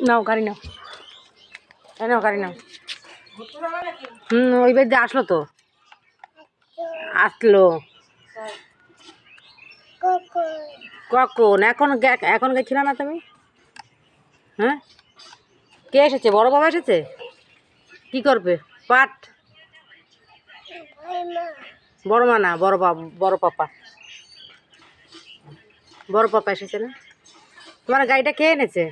নাও গাড়ি নাও, নাও গাড়ি নাও। ওই বাড়িতে আসলো তো, আসলো কখন? এখন এখন গেছিল না তুমি? হ্যাঁ, কে এসেছে? বড় বাবা এসেছে? কি করবে? পাট? বড় মা না, বড় বাবা, বড় পাপা, বড় পাপা এসেছে না? তোমার গাড়িটা কে এনেছে?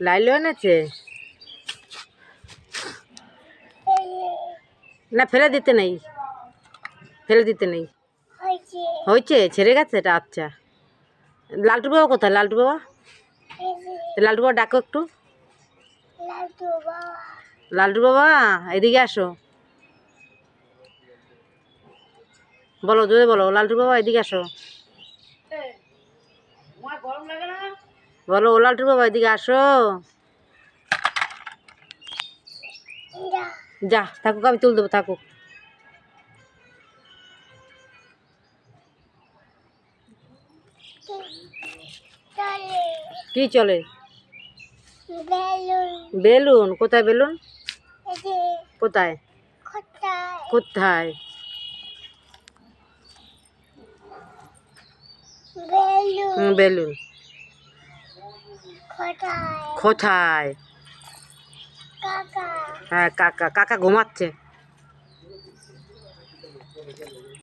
লাইলো এনেছে না? ফেলে দিতে নেই, ফেলে দিতে নেই। হয়েছে, ছেড়ে গেছে এটা? আচ্ছা, লালটু বাবা কোথায়? লালটু বাবা, লালটু বাবা ডাকো একটু। লালটু বাবা এদিকে আসো, বলো জোরে বলো, লালটু বাবা এদিকে আসো, বলো লালটু বাবা এদিকে আসো। যা থাকুক, আমি তুল দেবো, থাকুক। কি চলে? বেলুন? কোথায় বেলুন? কোথায়? কোথায়? বেলুন কোথায়? হ্যাঁ কাকা, কাকা ঘুমাচ্ছে।